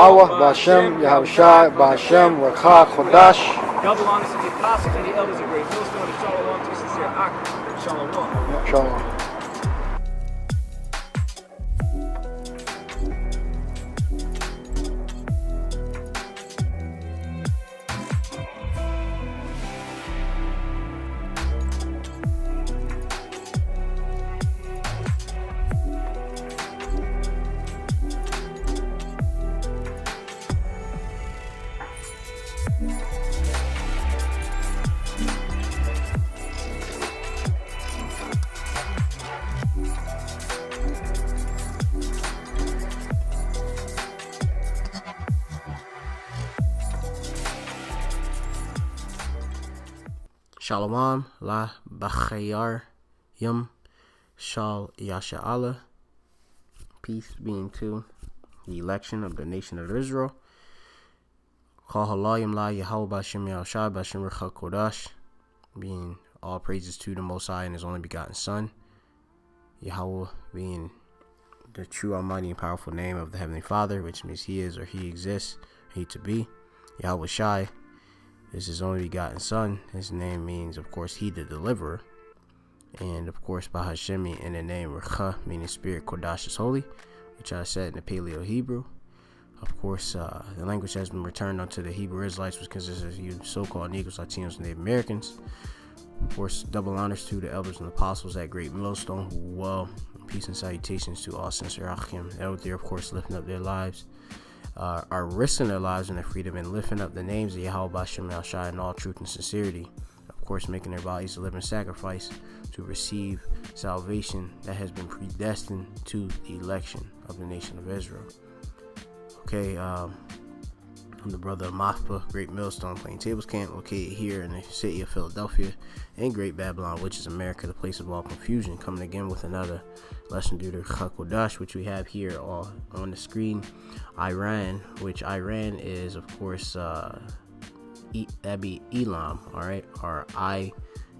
Yahweh, Ba'Shem, Yahushai, Ba'Shem, Rakha, Chodash. Double honors to the apostles and the elders of Great Millstone, and shalom to sincere Ak. Shalom. Shalom. Shalom, la bachayar, yum, shal yasha Allah. Peace being to the election of the nation of Israel. Call halayim la Yahweh Ba'Shem Yahushai Ba'Shem Recha Kodash. Being all praises to the Most High and His only begotten Son. Yahweh being the true, almighty, and powerful name of the Heavenly Father, which means He is or He exists, He to be. Yahweh Shai is His only begotten Son. His name means, of course, He the deliverer. And, of course, Bahashemi in the name Recha, meaning Spirit, Kodash is holy, which I said in the Paleo Hebrew. Of course, the language has been returned unto the Hebrew Israelites, which consists of you so-called Negroes, Latinos, and Native Americans. Of course, double honors to the elders and apostles at Great Millstone, who well, peace and salutations to all sincere Achim out there, of course, lifting up their lives. Are risking their lives and their freedom and lifting up the names of Yahweh Ba'Shem Yahushai in all truth and sincerity. Of course, making their bodies a living sacrifice to receive salvation that has been predestined to the election of the nation of Israel. Okay, I'm the brother of Mafpa, Great Millstone Plain Tables Camp, located here in the city of Philadelphia, and Great Babylon, which is America, the place of all confusion. Coming again with another lesson due to Chakodash, which we have here on the screen. Iran, which Iran is, of course, that'd be Elam, all right, or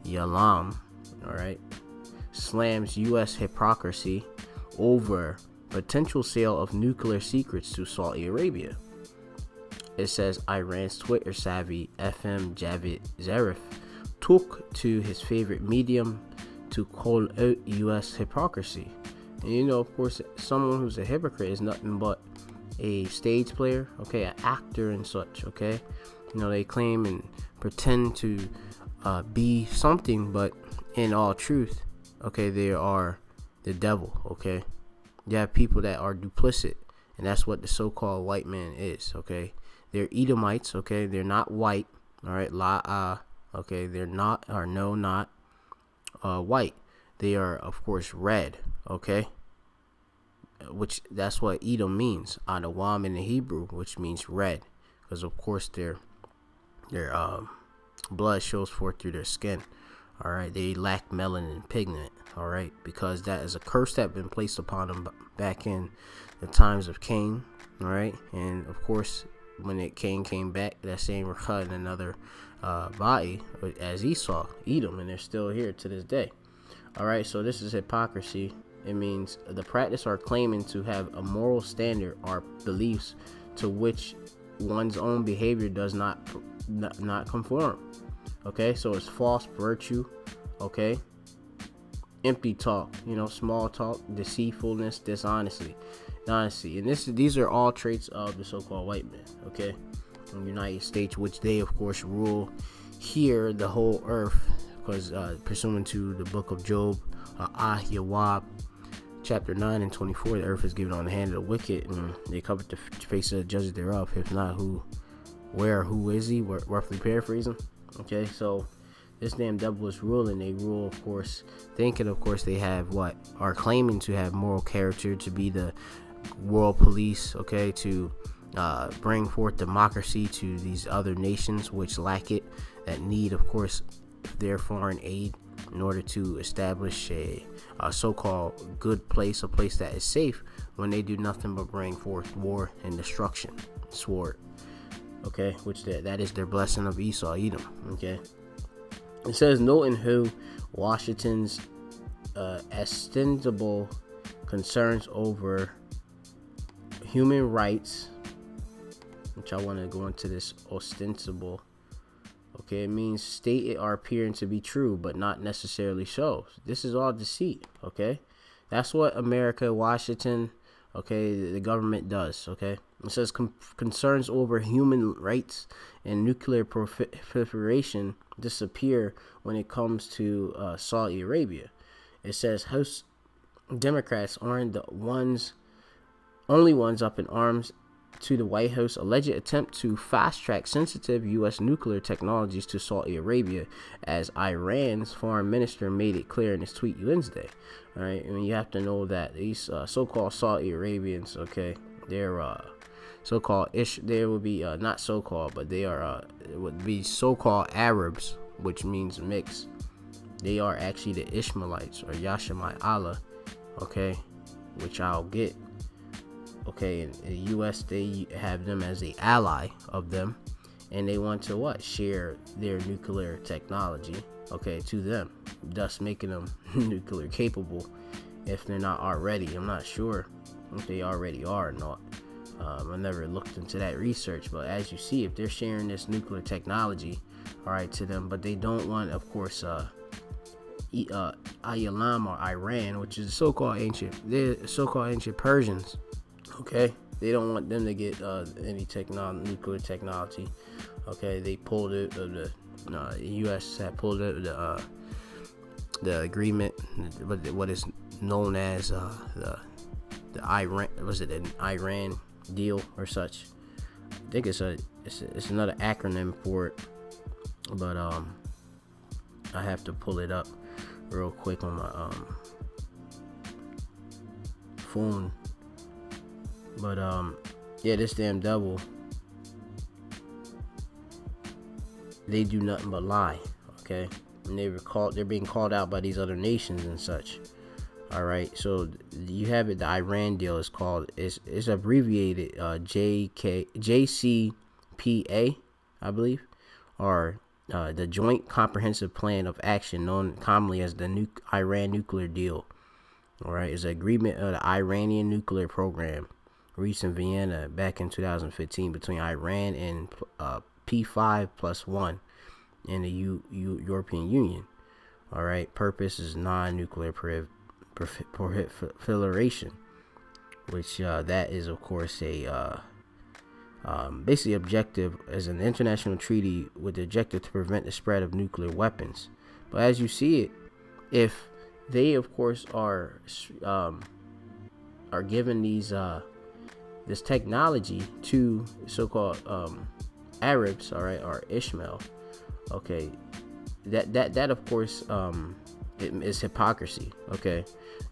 Yalam, all right, slams U.S. hypocrisy over potential sale of nuclear secrets to Saudi Arabia. It says Iran's Twitter savvy FM Javid Zarif took to his favorite medium to call out U.S. hypocrisy. And you know, of course, someone who's a hypocrite is nothing but a stage player, okay, an actor and such, okay. You know, they claim and pretend to be something, but in all truth, okay, they are the devil, okay. You have people that are duplicit, and that's what the so-called white man is, okay. They're Edomites, okay. They're not white, all right. Okay. They're not, or no, not white. They are, of course, red, okay. Which that's what Edom means, Adawam in the Hebrew, which means red, because of course their blood shows forth through their skin. All right, they lack melanin pigment. All right, because that is a curse that had been placed upon them back in the times of Cain. All right, and of course, when Cain came back, that same Recha in another body as Esau, Edom, and they're still here to this day. All right, so this is hypocrisy. It means the practice or claiming to have a moral standard or beliefs to which one's own behavior does not conform. Okay, so it's false virtue. Okay, empty talk, you know, small talk, deceitfulness, dishonesty, and these are all traits of the so-called white man. Okay, in the United States, which they of course rule here the whole earth, because pursuant to the book of Job, Yawab, chapter 9 and 24, the earth is given on the hand of the wicked, and they covered the face of the judges thereof. If not, who is he? Roughly paraphrasing. Okay, so this damn devil is ruling. They rule, of course, thinking, of course, they have what are claiming to have moral character, to be the world police. Okay, to bring forth democracy to these other nations which lack it, that need, of course, their foreign aid in order to establish a so-called good place, a place that is safe, when they do nothing but bring forth war and destruction, sword. Okay, which that is their blessing of Esau, Edom. Okay, it says, noting who Washington's ostensible concerns over human rights which I want to go into this ostensible. Okay, it means stated or appearing to be true, but not necessarily so. This is all deceit. Okay, that's what America, Washington, okay, the government does. Okay, it says concerns over human rights and nuclear proliferation disappear when it comes to Saudi Arabia. It says House Democrats aren't the only ones up in arms to the White House alleged attempt to fast-track sensitive U.S. nuclear technologies to Saudi Arabia, as Iran's foreign minister made it clear in his tweet Wednesday. All right, I mean, you have to know that these so-called Saudi Arabians, okay, they're so-called they would be not so-called, but they are it would be so-called Arabs, which means mixed. They are actually the Ishmaelites or Yashamai Allah, okay, which I'll get. Okay, in the U.S., they have them as an ally of them, and they want to share their nuclear technology, okay, to them, thus making them nuclear capable if they're not already. I'm not sure if they already are or not. I never looked into that research, but as you see, if they're sharing this nuclear technology, all right, to them, but they don't want, of course, Ayalam or Iran, which is so-called ancient Persians. Okay, they don't want them to get any nuclear technology. Okay, they pulled it. The U.S. had pulled it. The agreement, what is known as the Iran, was it an Iran deal or such? I think it's another acronym for it, but I have to pull it up real quick on my phone. But yeah, this damn devil, they do nothing but lie. Okay, and they're being called out by these other nations and such. All right, so you have it. The Iran deal is called, it's abbreviated JCPA, I believe, or the Joint Comprehensive Plan of Action, known commonly as the Iran nuclear deal. All right, it's an agreement of the Iranian nuclear program reached in Vienna back in 2015 between Iran and P5+1 and the European Union. All right, purpose is non-nuclear proliferation, which that is, of course, a basically objective as an international treaty with the objective to prevent the spread of nuclear weapons. But as you see it, if they, of course, are given these this technology to so-called Arabs, all right, or Ishmael, okay, that of course it is hypocrisy. Okay,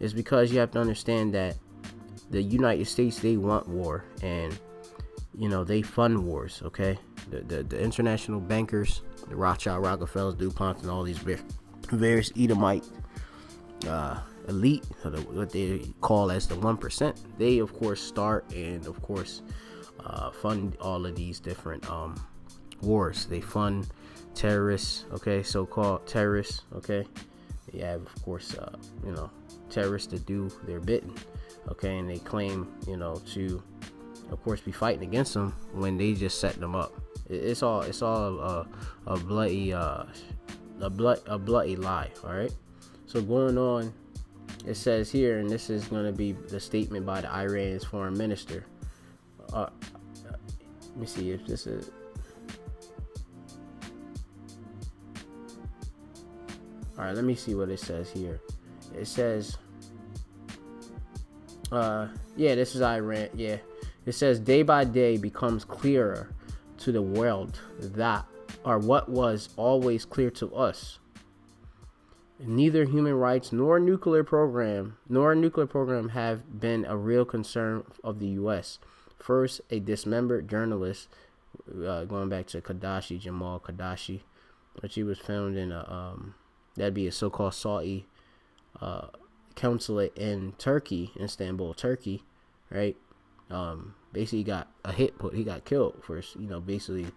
it's because you have to understand that the United States, they want war, and they fund wars. Okay, the international bankers, the Rothschild, Rockefellers, DuPont, and all these various Edomite elite, what they call as the 1%, they of course start and of course fund all of these different wars. They fund terrorists, okay, so-called terrorists. Okay, they have, of course, terrorists to do their bidding. Okay, and they claim to, of course, be fighting against them when they just set them up. It's all a bloody lie. All right, so going on, it says here, and this is going to be the statement by the Iran's foreign minister. Let me see if this is. All right, let me see what it says here. It says, this is Iran. Yeah, it says day by day becomes clearer to the world that, or what was always clear to us. Neither human rights nor a nuclear program have been a real concern of the U.S. First, a dismembered journalist, going back to Jamal Qaddafi, which he was found in that'd be a so-called Saudi consulate in Turkey, Istanbul, Turkey, right? Basically, he got a hit, but he got killed for basically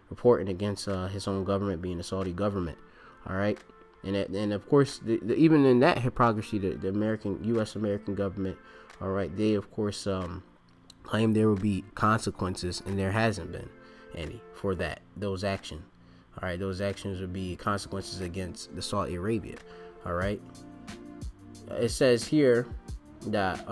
reporting against his own government, being the Saudi government. All right. And of course, even in that hypocrisy, the U.S. American government, all right, they of course claimed there would be consequences, and there hasn't been any for those actions. All right, those actions would be consequences against the Saudi Arabia. All right, it says here that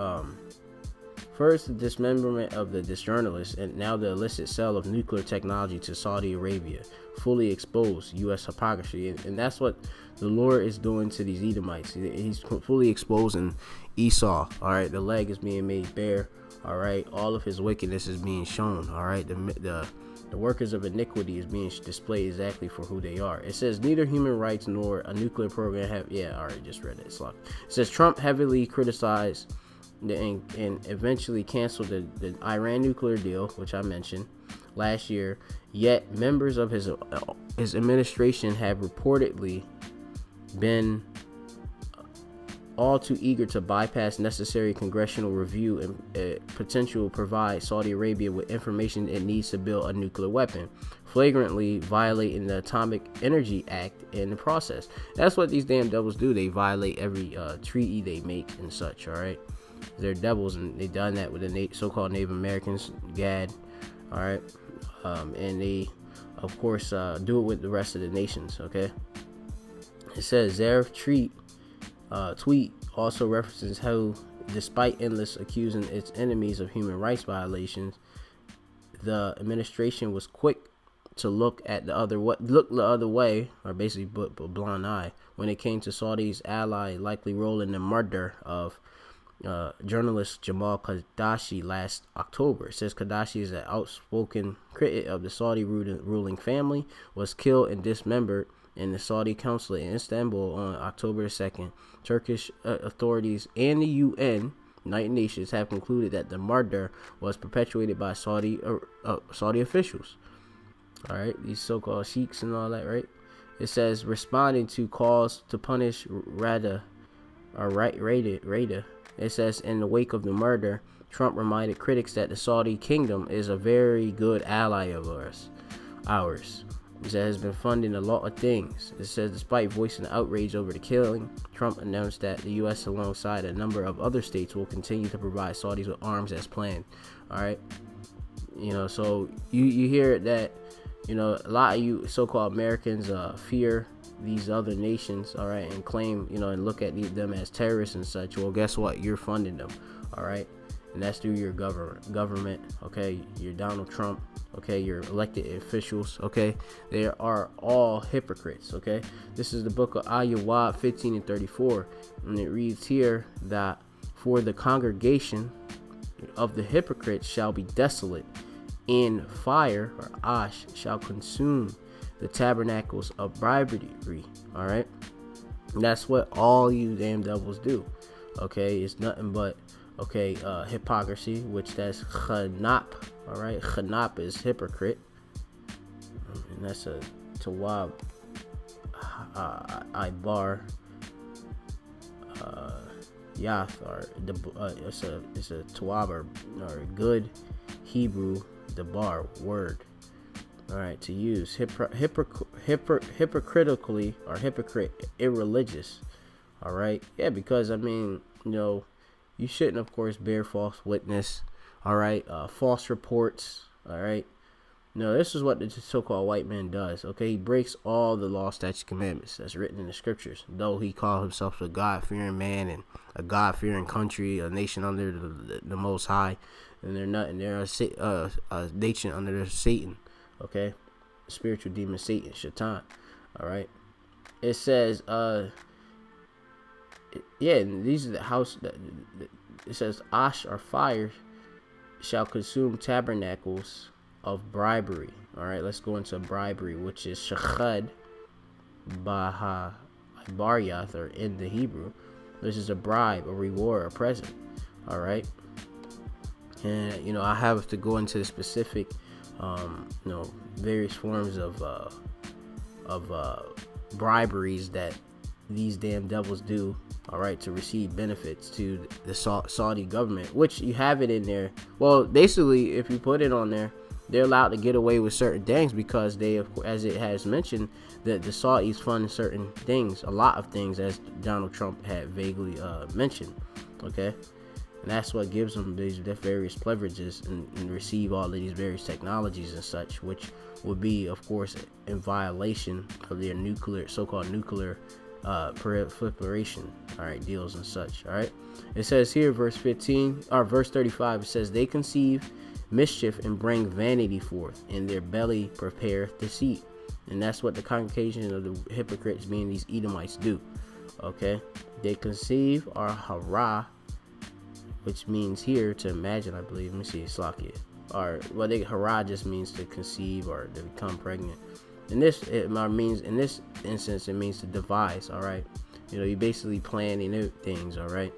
first, the dismemberment of this journalist, and now the illicit sale of nuclear technology to Saudi Arabia fully exposed U.S. hypocrisy, and that's what the Lord is doing to these Edomites. He's fully exposing Esau. All right, the leg is being made bare. All right, all of his wickedness is being shown. All right, the workers of iniquity is being displayed exactly for who they are. It says neither human rights nor a nuclear program have. Yeah, I already just read it. It says Trump heavily criticized and eventually canceled the Iran nuclear deal, which I mentioned last year. Yet members of his administration have reportedly been all too eager to bypass necessary congressional review and potential provide Saudi Arabia with information it needs to build a nuclear weapon, flagrantly violating the Atomic Energy Act in the process. That's what these damn devils do. They violate every treaty they make and such. All right, they're devils, and they done that with the so-called Native Americans, GAD. All right, and they, of course, do it with the rest of the nations. Okay, it says their tweet also references how, despite endless accusing its enemies of human rights violations, the administration was quick to look the other way, or basically put a blind eye when it came to Saudi's ally likely role in the murder of journalist Jamal Qaddafi last October. It says Qaddafi is an outspoken critic of the Saudi ruling family, was killed and dismembered in the Saudi consulate in Istanbul on October 2nd. Turkish authorities and the UN, United Nations, have concluded that the murder was perpetuated by Saudi officials. All right, these so-called sheiks and all that, right? It says responding to calls to punish Rada. It says in the wake of the murder, Trump reminded critics that the Saudi kingdom is a very good ally of ours. That has been funding a lot of things. It says despite voicing outrage over the killing, Trump announced that the U.S. alongside a number of other states will continue to provide Saudis with arms as planned. All right, so you hear that, a lot of you so-called Americans fear these other nations, all right, and claim, and look at them as terrorists and such. Well, guess what? You're funding them, all right, and that's through your government. Okay, you're Donald Trump. Okay, your elected officials. Okay, they are all hypocrites. Okay, this is the book of Ayawad 15 and 34, and it reads here that for the congregation of the hypocrites shall be desolate, and fire or ash shall consume the tabernacles of bribery. All right, and that's what all you damn devils do. Okay, it's nothing but hypocrisy, which that's khanap. All right, khanap is hypocrite, and that's a tawab ibar yath, or it's a tawab or good Hebrew dabar word. All right, to use hypocritically or hypocrite, irreligious. All right, yeah, because I mean, you shouldn't, of course, bear false witness. All right, false reports. All right, no, this is what the so-called white man does. Okay, he breaks all the law, statutes, commandments that's written in the scriptures. Though he called himself a God-fearing man and a God-fearing country, a nation under the Most High, and they're not, and they're a nation under Satan. Okay, spiritual demon Satan, Shaitan. All right, it says, and these are the house that it says ash or fire shall consume tabernacles of bribery. All right, let's go into bribery, which is shachad baha baryath, or in the Hebrew, this is a bribe, a reward, a present. All right, and I have to go into the specific various forms of briberies that these damn devils do, all right, to receive benefits to the Saudi government, which you have it in there. Well, basically, if you put it on there, they're allowed to get away with certain things because they, as it has mentioned, that the Saudis fund certain things, a lot of things, as Donald Trump had vaguely mentioned. Okay, And that's what gives them these various privileges and receive all of these various technologies and such, which would be, of course, in violation of their so-called nuclear proliferation, all right, deals and such. All right, it says here, verse 35, it says, they conceive mischief and bring vanity forth, and their belly prepareth deceit. And that's what the congregation of the hypocrites, being these Edomites, do. Okay, they conceive, or hara, which means here to imagine, I believe. Let me see, Slakia. Or hara just means to conceive or to become pregnant. In this instance, it means to devise. All right, you basically planning out things. All right,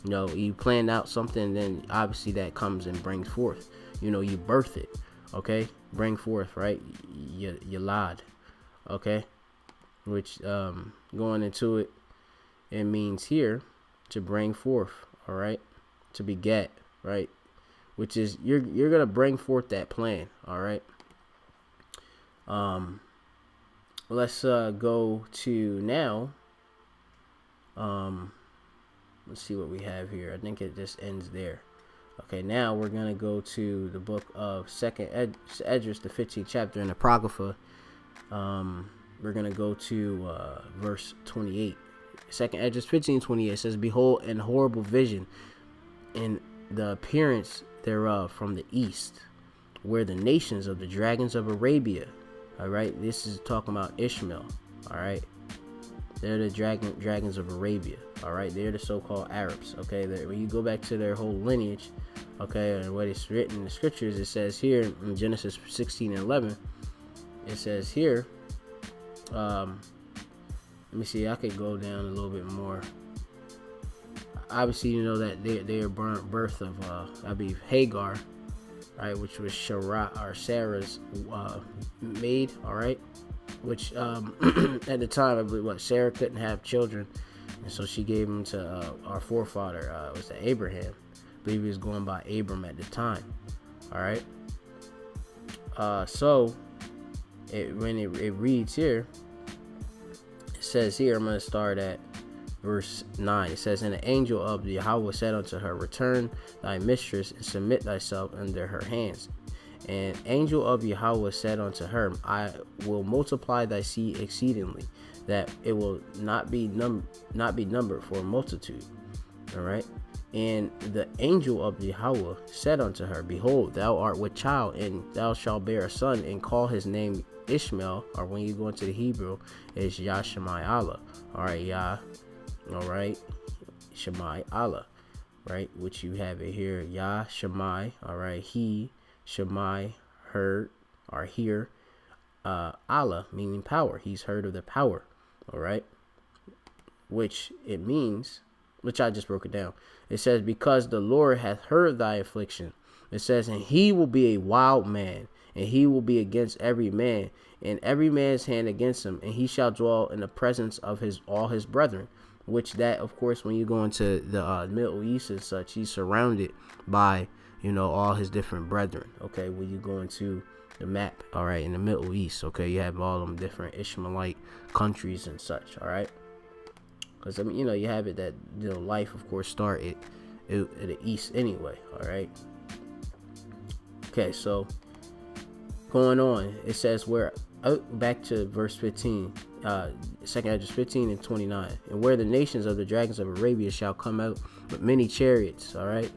you plan out something, then obviously that comes and brings forth. You birth it. Okay, bring forth, right? Yalad. Okay, which going into it, it means here to bring forth. All right, to beget, right? Which is you're gonna bring forth that plan. All right. Let's go to now. Let's see what we have here. I think it just ends there. Okay, now we're gonna go to the book of Second Esdras, the 15th chapter in the Apocrypha. We're gonna go to verse 28. Second Esdras 15:28 says, "Behold, an horrible vision, in the appearance thereof from the east, where the nations of the dragons of Arabia." All right, this is talking about Ishmael. All right, they're the dragons of Arabia. All right, they're the so-called Arabs. Okay, when you go back to their whole lineage, okay, and what is written in the scriptures, it says here in Genesis 16:11, it says here, let me see, I could go down a little bit more. Obviously, that they are birth of I believe Hagar, right, which was Sarah's maid. All right, which at the time, I believe Sarah couldn't have children, and so she gave them to our forefather, was it Abraham? I believe he was going by Abram at the time. All right, so when it reads here, it says here, I'm going to start at verse 9. It says, "And the angel of the Yahweh said unto her, Return thy mistress, and submit thyself under her hands. And angel of Yahweh said unto her, I will multiply thy seed exceedingly, that it will not be numbered for a multitude." All right. "And the angel of Yahweh said unto her, Behold, thou art with child, and thou shalt bear a son, and call his name Ishmael," or when you go into the Hebrew, is Yashmai Allah. All right, Yah. All right, Shemai Allah, right? Which you have it here, Yah Shemai. All right, he Shemai heard or hear. Allah meaning power. He's heard of the power. All right, which it means, which I just broke it down. It says, "Because the Lord hath heard thy affliction." It says, "And he will be a wild man, and he will be against every man, and every man's hand against him, and he shall dwell in the presence of all his brethren." Which that, of course, when you go into the Middle East and such, he's surrounded by, all his different brethren. Okay, when you go into the map, all right, in the Middle East, okay, you have all them different Ishmaelite countries and such, all right. Because you have it that life, of course, started at the east anyway, all right. Okay, so going on, it says back to verse 15. Second Esdras 15:29, "And where the nations of the dragons of Arabia shall come out with many chariots." All right,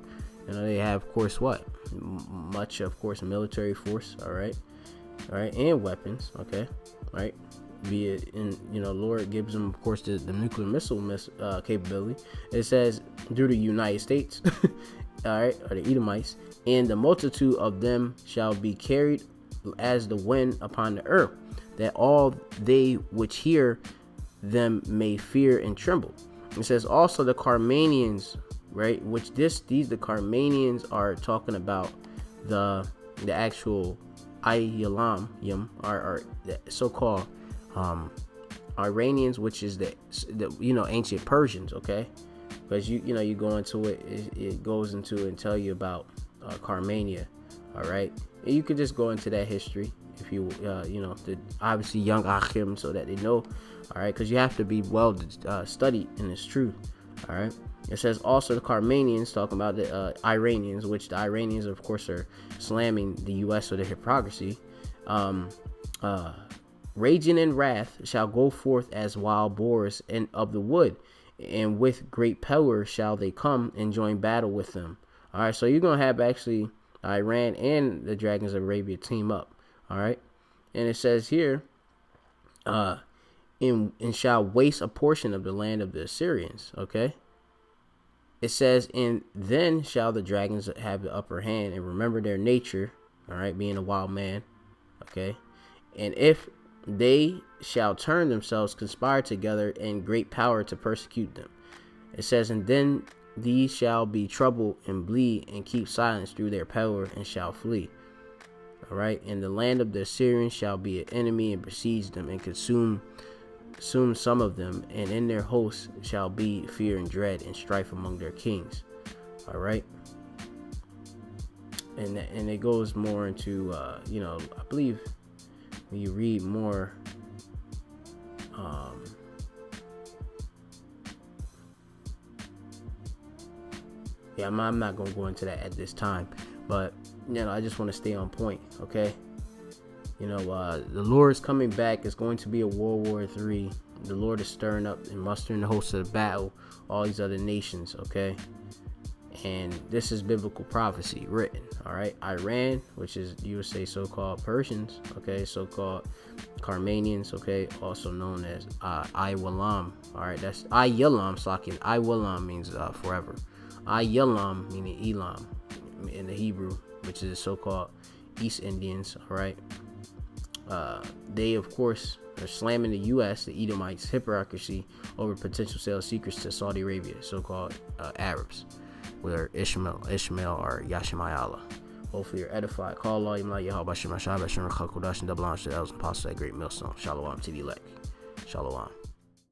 they have, of course, much, of course, military force. All right, and weapons. Okay, right. Be it in Lord gives them, of course, the nuclear missile capability. It says through the United States, all right, or the Edomites, "And the multitude of them shall be carried as the wind upon the earth, that all they which hear them may fear and tremble." It says also the Carmanians, right? Which the Carmanians are talking about the actual Ayalam, are the so-called Iranians, which is the ancient Persians. Okay, because you go into it goes into it and tell you about Carmania. All right, and you could just go into that history if you obviously young Achim, so that they know. All right, because you have to be well studied in this truth. All right, It says also the Carmanians, talking about the Iranians, which the Iranians, of course, are slamming the U.S. for their hypocrisy. Raging in wrath shall go forth as wild boars and of the wood, and with great power shall they come and join battle with them. All right, so you're going to have actually Iran and the Dragons of Arabia team up. All right, and it says here, and shall waste a portion of the land of the Assyrians. Okay, it says, and then shall the dragons have the upper hand and remember their nature. All right, being a wild man. Okay, and if they shall turn themselves, conspire together in great power to persecute them. It says, and then these shall be troubled and bleed and keep silence through their power and shall flee. All right, and the land of the Assyrians shall be an enemy and besiege them and consume some of them, and in their hosts shall be fear and dread and strife among their kings. All right, and it goes more into I believe when you read more, I'm not gonna go into that at this time, but I just want to stay on point. Okay, the Lord is coming back. It's going to be a World War III. The Lord is stirring up and mustering the hosts of the battle, all these other nations. Okay, and this is biblical prophecy written. All right, Iran, which is, you would say, so-called Persians. Okay, so-called Carmanians. Okay, also known as Iwalam. All right, that's Ayalam. Slakin. Iwalam means forever. Ayalam meaning Elam in the Hebrew, which is so-called East Indians. All right, they of course are slamming the U.S., the Edomites' hypocrisy over potential sale of secrets to Saudi Arabia, so-called Arabs, where Ishmael or Yashamayallah. Hopefully you're edified. Call Allah, Yimla, Yahweh, Bashir, Mashah, Bashir, Chakudash, and double honors to the elders and apostles at Great Millstone. Shalom to the elect. Shalom.